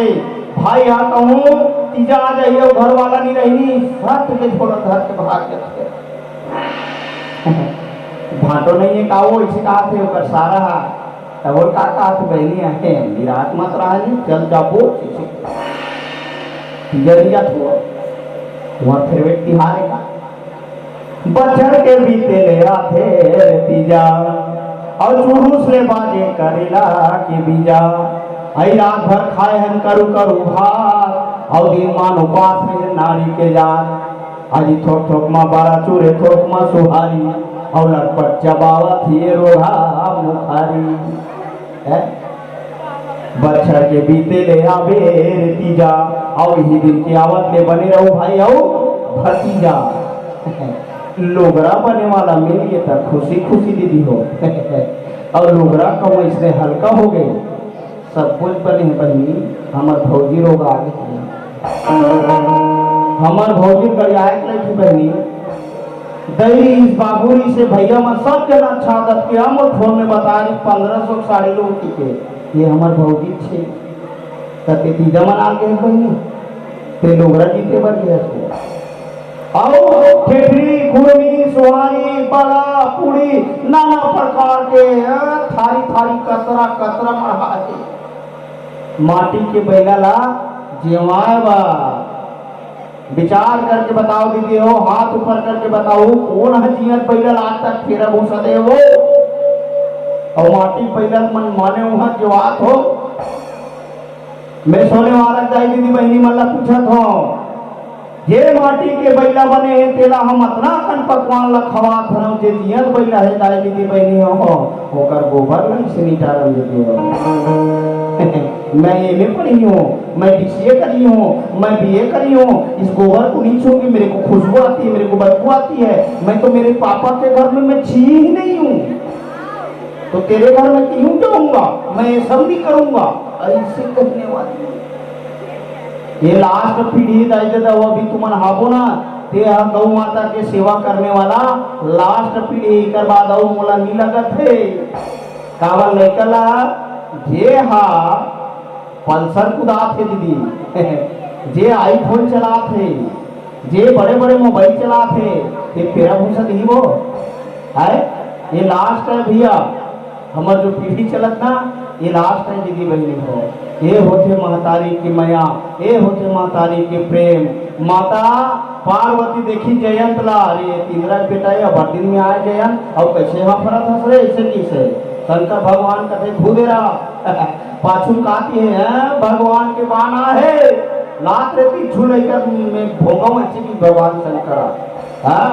भाई हाँ कहूँ तीजा आ जाइए घर वाला नहीं रहनी सत के छोड़ा घर के भाग के भाटो नहीं है काओ ऐसे कहा थे ओकर सारा तब और काका हाथ बहनी आते हैं विराट मत रहा जी चल जाबो जरिया थो वहाँ फिर व्यक्ति हारेगा बचर के बीते ले आते तीजा और जुलूस ले बाजे करेला के बीजा आई रात भर खाए हम करू करू भात और दिन मान उपास में नारी के जात आज थोक थोक माँ बारा चूरे थोक माँ सुहारी और लटपट चबावत ये रोहा मुखारी है बच्चर के बीते ले आवे तीजा और ही दिन की आवत ले बने रहो भाई आओ भतीजा लोगरा बने वाला मिल गया था खुशी खुशी दीदी हो और लोगरा कम इसने हल्का हो गए सब कुछ बने बनी हमार भौजी रोग आगे हमार भौजी करियात लगी बहनी दही इस बाबूरी से भैया मैं सब जन अच्छा आदत किया मोर फोन में बता रही 1500 साड़ी लोग टिके ये हमार भौजी छे तते तीजा मन आ गए बहनी ते लोगरा जीते बढ़ गया इसको आओ ठेठरी खुरनी सुहारी बड़ा पूड़ी नाना प्रकार के थारी थारी कतरा कतरा मढ़ा माटी के बैला ला जेवाए बा विचार करके बताओ दीदी हो हाथ ऊपर करके बताओ कौन है जियत पैदल आज तक फेरा भूसा दे हो और माटी पैदल मन माने वहां जो बात हो। मैं सोने वाला जाई दीदी बहनी मल्ला पूछा था जे माटी के बैला बने हैं तेरा हम इतना कन पकवान ला खवा धरम जे जियत बैला है जाई दीदी बहनी हो होकर गोबर नहीं से निटारल देती हो मैं ये में पढ़ी हूँ मैं बीसीए करी हूँ मैं बीए करी हूँ इस गोबर को नहीं छूंगी मेरे को खुशबू आती है मेरे को बदबू आती है मैं तो मेरे पापा के घर में मैं छी ही नहीं हूँ तो तेरे घर में क्यों जाऊंगा मैं ये सब नहीं करूंगा ऐसे कहने वाली ये लास्ट पीढ़ी दाई वो अभी तुम हाबो ना ते गौ माता के सेवा करने वाला लास्ट पीढ़ी कर बाद मोला नहीं लगत है कावल निकला जे हा पल्सर कुदात है दीदी जे आईफोन चलात है जे बड़े बड़े मोबाइल चलात है ये पेरा भूसा नहीं वो है ये लास्ट है भैया हमार जो पीढ़ी चलत ना ये लास्ट है दीदी बहनी हो ये होते महतारी की माया ये होते महतारी के प्रेम माता पार्वती देखी जयंत ला अरे तीनरा बेटा या दिन में आए जयंत और कैसे वहां फरत हंस रहे ऐसे किसे शंकर भगवान कहते खुदेरा पाछू काती है भगवान के बाना है लात रहती झूले कर में भोगा मची की भगवान शंकर हाँ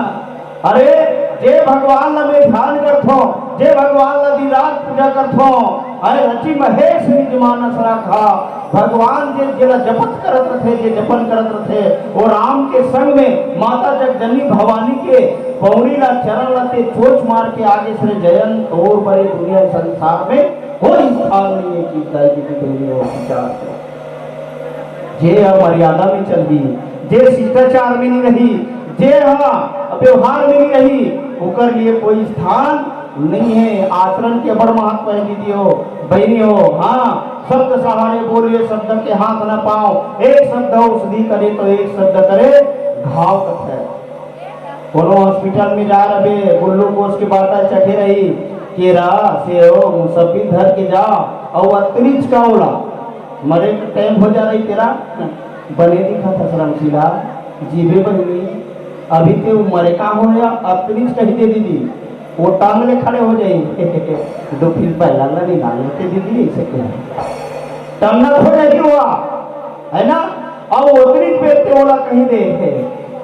अरे जे भगवान ला में ध्यान करथो जे भगवान ला दिन रात पूजा करथो अरे रची महेश निज मानस रखा भगवान जे जेला जपत करत रथे, जे जपन करत रथे, वो राम के संग में माता जगजननी भवानी के पौड़ी ला चरण ला ते चोच मार के आगे से जयंत और बड़े दुनिया संसार में कोई स्थान नहीं है कि दाई की बेटी हो विचार से जे मर्यादा में चल गई, जे शिष्टाचार में नहीं रही, जे व्यवहार में नहीं रही, ओकर लिए कोई स्थान नहीं है। आचरण के बड़ महत्व है दीदी हो, बहनी हो। हाँ, शब्द सहारे बोलिए, शब्द के हाथ न पाओ, एक शब्द औषधि करे तो एक शब्द करे घाव कथ है। कोनो हॉस्पिटल में जा रहे ग्लूकोज की बाटल चढ़े रही, केरा सेव मुसब्बी धर के जा और अतरिच का उड़ा मरे का टाइम हो जा रही तेरा बने दिखा था शर्मशीला जीवे बनी अभी ते मरे का हो या अतरिच कही दे दीदी वो टांगले खड़े हो जाए तो फिर पहला नहीं डालते दीदी ऐसे क्या टांगना हो जाएगी हुआ है ना। अब अतरिच बेचते वाला कहीं दे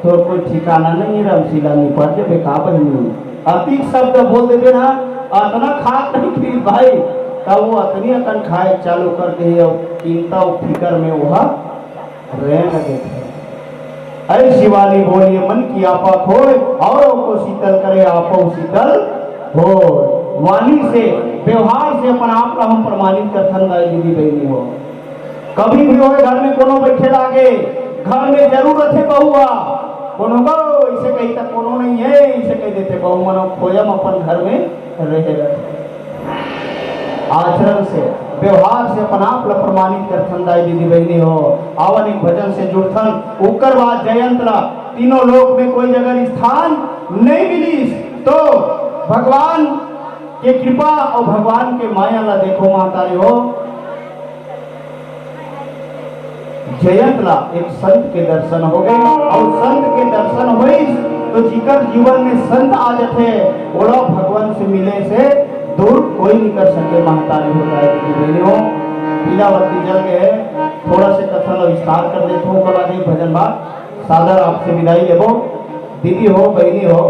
तो कोई ठिकाना नहीं रमशीला नहीं पड़ जाए बेका बहनी अतिक शब्द बोल देवे ना अतना खाक नहीं खरीद भाई तब वो अतनी अतन खाए चालू कर दे और चिंता और फिकर में वह रह लगे थे। अरे शिवानी बोलिए मन की आपा खोए औरों को शीतल करे आपो शीतल हो। वाणी से व्यवहार से अपन आप का हम प्रमाणित कर थंदाई दीदी बहनी हो। कभी भी हो घर में कोनो बैठे लागे घर में जरूरत है बहुआ कोनो को इसे कही तक कोनो नहीं है इसे कह देते बहु मनो खोजम अपन घर में रहे रहते। आचरण से व्यवहार से अपन आप ला प्रमाणित कर थंदाई दीदी बहनी हो। आवन एक भजन से जुड़थन उकर बाद जयंत ला तीनों लोक में कोई जगह स्थान नहीं मिली तो भगवान के कृपा और भगवान के माया ला देखो मातारी हो। जयंत ला एक संत के दर्शन हो गए और संत के दर्शन हुई तो जिकर जीवन में संत आ जाते ओला भगवान से मिले से दूर कोई नहीं कर सके महतारी होता है कि बेलियों पीलावती जल गए थोड़ा से कथन और विस्तार कर देते हूँ कल आगे भजन बात सादर आपसे विदाई लेबो दीदी हो बहनी हो।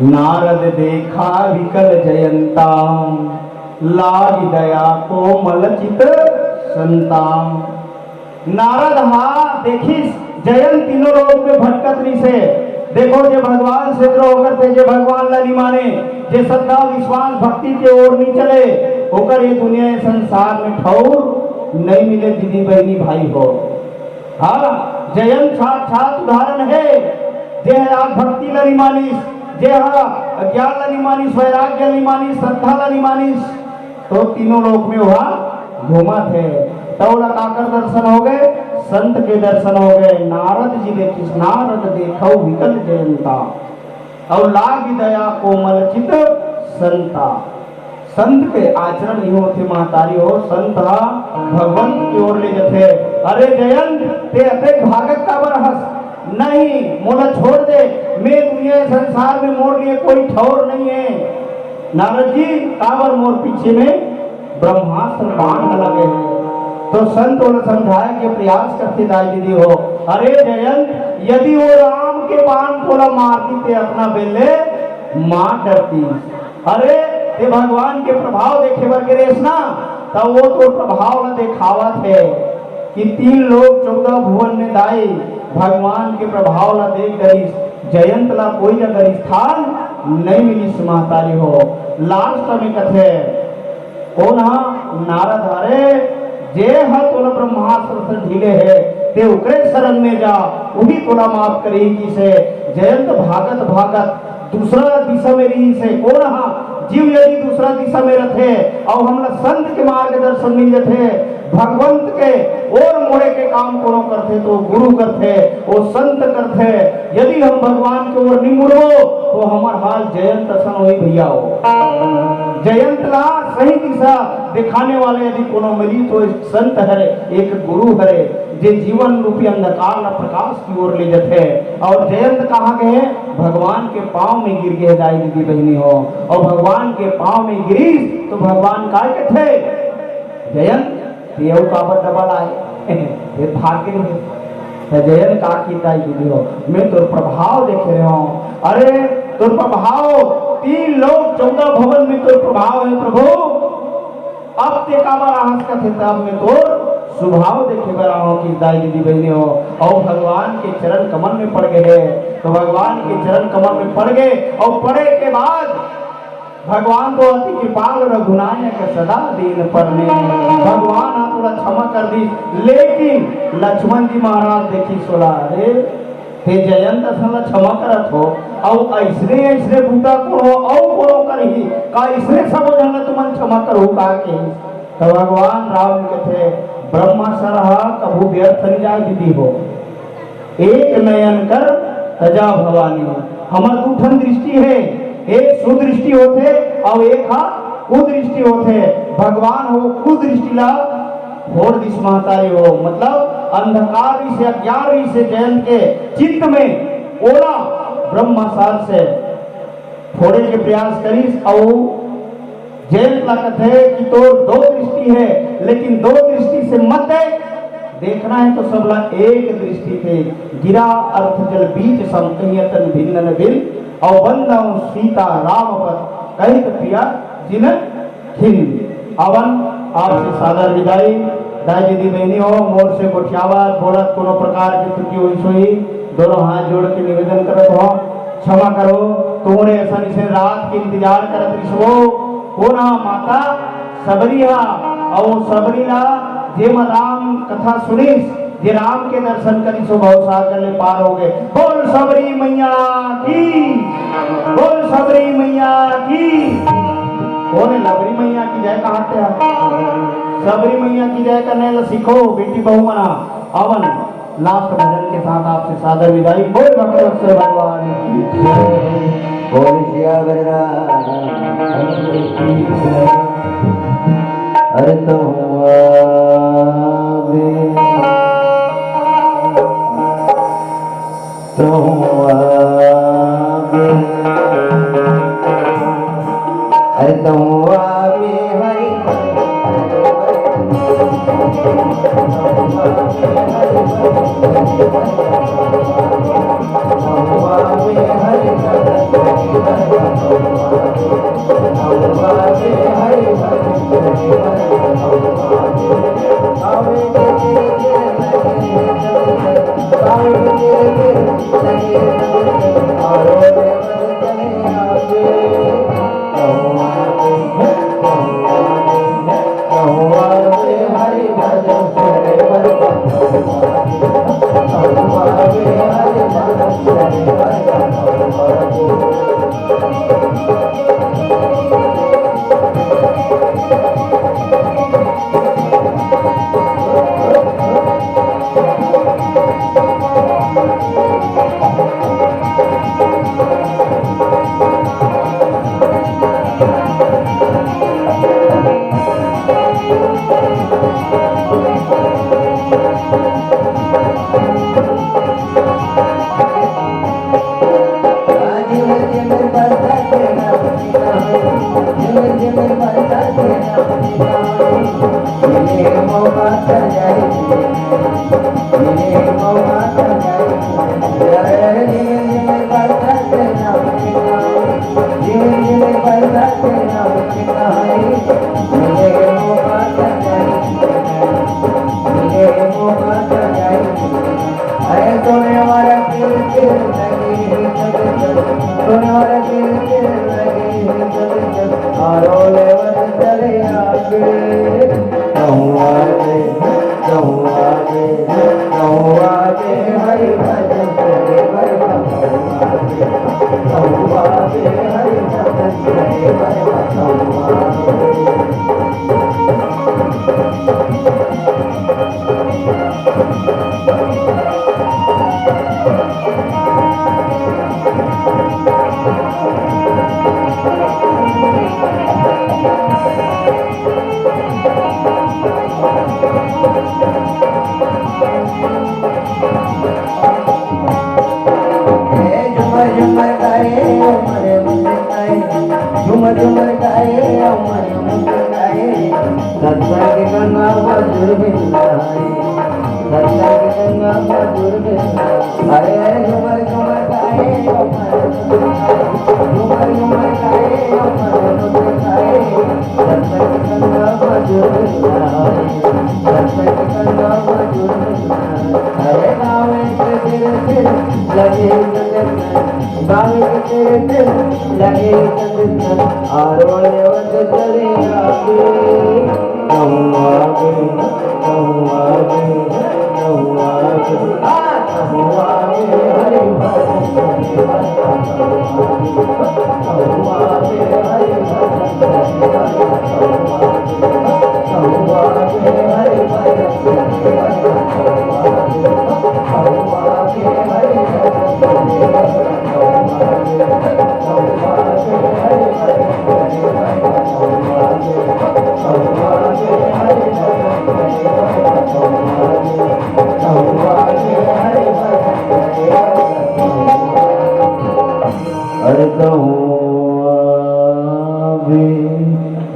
नारद देखा विकल जयंता लाग दया कोमल चित संता। नारद हा देखिस जयंत तीनों लोग में भटकत नहीं से देखो जे भगवान से द्रोह करते जे भगवान ला नहीं माने जे श्रद्धा विश्वास भक्ति के ओर नहीं चले होकर ये दुनिया संसार में ठौर नहीं मिले दीदी बहनी भाई हो। हाँ जयंत साक्षात उदाहरण है जे आज भक्ति ला नहीं मानिस जे ज्ञान ला नहीं मानिस वैराग्य नहीं मानिस श्रद्धा ला नहीं मानिस तो तीनों लोक में वह घूमा थे तौला काकर दर्शन हो गए संत के दर्शन हो गए। नारद जी देखिस नारद देखो विकल जयंता और लाग दया कोमल चित संता। संत के आचरण ही होते महतारी हो संत भगवंत की ओर ले जाते। अरे जयंत ते अते भागत का बरहस नहीं मोला छोड़ दे मैं दुनिया संसार में मोर लिए कोई ठौर नहीं है। नारद जी काबर मोर पीछे में ब्रह्मास्त्र बाण लगे हैं तो संत और समझाए के प्रयास करते दाई दीदी हो। अरे जयंत यदि वो राम के बाण थोड़ा मारती थे अपना बेले मां डरती। अरे ते भगवान के प्रभाव देखे बर गिरेस ना तब वो तो प्रभाव न दिखावा थे कि 3 लोग 14 भुवन में दाई भगवान के प्रभाव ला देख गई जयंत ला कोई जगह स्थान नहीं मिली समातारी हो। लास्ट में कथे कौन हा नारद हरे जे है तोला ब्रह्मास्त्र से ढीले है ते उकरे शरण में जा वही तोला माफ करेगी से। जयंत भागत भागत दूसरा दिशा में रही से कौन हा जीव यदि दूसरा दिशा में रथे और हमला संत के मार्गदर्शन मिल जाते भगवंत के और मोड़े के काम कोनो करते तो गुरु करते वो संत करते। यदि हम भगवान के ओर नहीं मुड़ो तो हमार हाल जयंत सन वही भैया हो। जयंत ला सही दिशा दिखाने वाले यदि कोनो मिली तो एक संत हरे एक गुरु हरे जे जीवन रूपी अंधकार ला प्रकाश की ओर ले जाते। और जयंत कहाँ गए भगवान के पांव में गिर गए दाई दीदी बहनी हो और भगवान के पांव में गिरी तो भगवान काय के थे जयंत देव काबर डबल आए ये भाग्य है जयंत का की दाई दीदी हो मैं तोर प्रभाव देखे रहे हो। अरे तोर प्रभाव 3 लोग 14 भवन में तोर प्रभाव है प्रभु अब ते काबर आहस का थे तब में तोर स्वभाव देखे बरा हो कि दाई दीदी बहनी हो और भगवान के चरण कमल में पड़ गए तो भगवान के चरण कमल में पड़ गए और पड़े के बाद भगवान तो अति कृपाल रघुनायक के सदा दीन पर में भगवान आप थोड़ा क्षमा कर दी। लेकिन लक्ष्मण जी महाराज देखी सोला रे ते जयंत सन क्षमा करत हो और ऐसने ऐसने बूटा को और कोनो करही का ऐसने सब जन तुमन क्षमा करू का के तो भगवान राम कहते ब्रह्मा सरहा कभू व्यर्थ नहीं जाए दीदी हो एक नयन कर तजा भवानी हमर दूठन दृष्टि है एक सुदृष्टि होते और एक हा कुदृष्टि होते भगवान हो कुदृष्टि ला फोड़ दिस महतारी हो मतलब अंधकार से अज्ञान से जयंत के चित्त में ओला ब्रह्मा सार से फोड़े के प्रयास करीस और जयंत ला कथे कि तो दो दृष्टि है लेकिन दो दृष्टि से मत देखना है तो सबला एक दृष्टि थे गिरा अर्थ जल बीच समतयतन भिन्न बिल और बंदौ सीता राम पर कहित प्रिया जिन खिन अवन आपसे सादर विदाई दाई दीदी बहनी हो मोर से गोठियावत बोलत कोनो प्रकार की त्रुटि हुई सोई दोनों हाथ जोड़ के निवेदन करत हो क्षमा करो तोरे ऐसा से रात के इंतजार करत रिसो कोना माता सबरिया और सबरीला जे राम कथा सुनिस जे राम के दर्शन करी सो भव सागर ले पार हो गए बोल सबरी मैया की बोल सबरी मैया की कौन है लबरी मैया की जय कहते हैं सबरी मैया की जय करने ला सीखो बेटी बहू मना अवन लास्ट भजन के साथ आपसे सादर विदाई बोल भगवत भगवान की जय बोल सियावर अरे तो अरे झुमर झुमर गाए अरे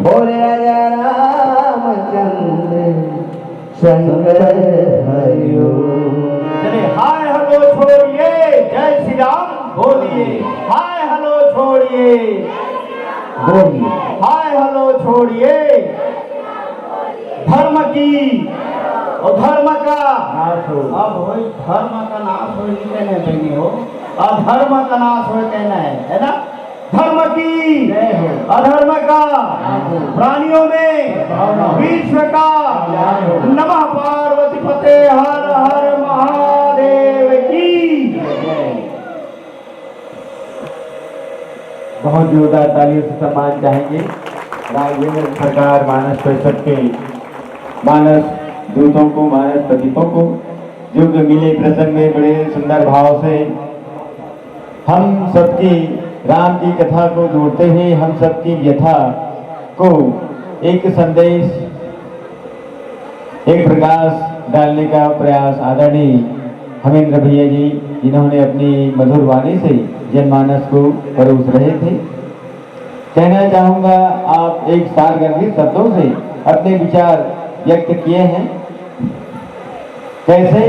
बोले राजा रामचंद्र शंकर हरिओ। चले हाय हलो छोड़िए, जय श्री राम बोलिए। हाय हलो छोड़िए, बोलिए हाय हलो छोड़िए। धर्म की और धर्म का अब हो, धर्म का नाश हो कहने चाहिए हो, अधर्म का नाश हो कहना है ना। धर्म की अधर्म का प्राणियों में विश्व का। नमः पार्वती पते हर हर महादेव की। बहुत जोरदार तालियों से सम्मान चाहेंगे राजेंद्र सरकार मानस परिषद के मानस दूतों को, मानस प्रदीपों को, जो कि मिले प्रसंग में बड़े सुंदर भाव से हम सबकी राम की कथा को जोड़ते हुए हम सबकी व्यथा को एक संदेश, एक प्रकाश डालने का प्रयास आदरणीय हमेंद्र भैया जी, जिन्होंने अपनी मधुर वाणी से जनमानस को परोस रहे थे। कहना चाहूँगा, आप एक सारगर्भित शब्दों से अपने विचार व्यक्त किए हैं। कैसे?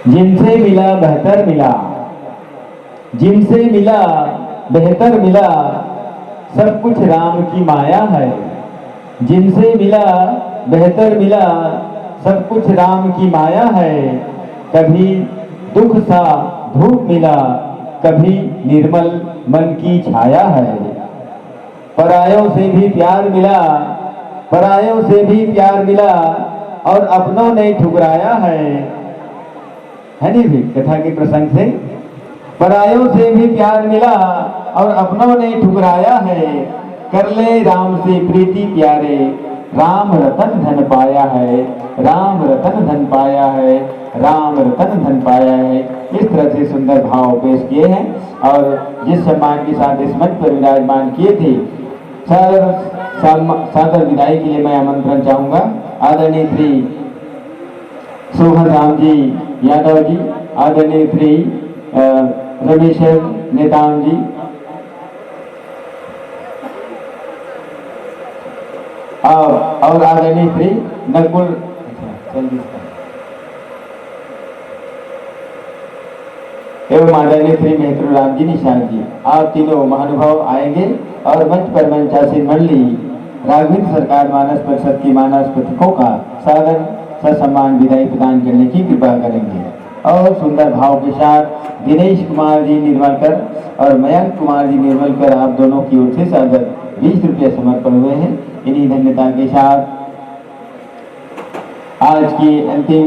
जिनसे मिला बेहतर मिला, जिनसे मिला बेहतर मिला, सब कुछ राम की माया है। जिनसे मिला बेहतर मिला, सब कुछ राम की माया है। कभी दुख सा धूप मिला, कभी निर्मल मन की छाया है। परायों से भी प्यार मिला, परायों से भी प्यार मिला, और अपनों ने ठुकराया है नहीं भी कथा के प्रसंग से। परायों से भी प्यार मिला और अपनों ने ठुकराया है। कर ले राम से प्रीति प्यारे, राम रतन धन पाया है। राम रतन धन पाया है, राम रतन धन पाया है। इस तरह से सुंदर भाव पेश किए हैं और जिस सम्मान के साथ इस मंच पर विराजमान किए थे, सादर विदाई के लिए मैं आमंत्रण चाहूंगा आदरणीय श्री सोहन राम जी यादव जी, आदरणीय श्री रमेश्वर नेताम जी, और आदरणीय श्री नकुल एवं आदरणीय श्री मेहत्र राम जी निशान जी। आप तीनों महानुभाव आएंगे और मंच पर मंचासीन मंडली राघवेंद्र सरकार मानस परिषद की मानस पथिकों का सादर ससम्मान विदाई प्रदान करने की कृपा करेंगे। और सुंदर भाव के साथ दिनेश कुमार जी निर्मलकर और मयंक कुमार जी निर्मलकर, आप दोनों की ओर से सादर 20 रुपये समर्पण हुए हैं। इन्हीं धन्यता के साथ आज की अंतिम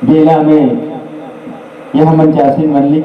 बेला में यह मंचासीन मंडली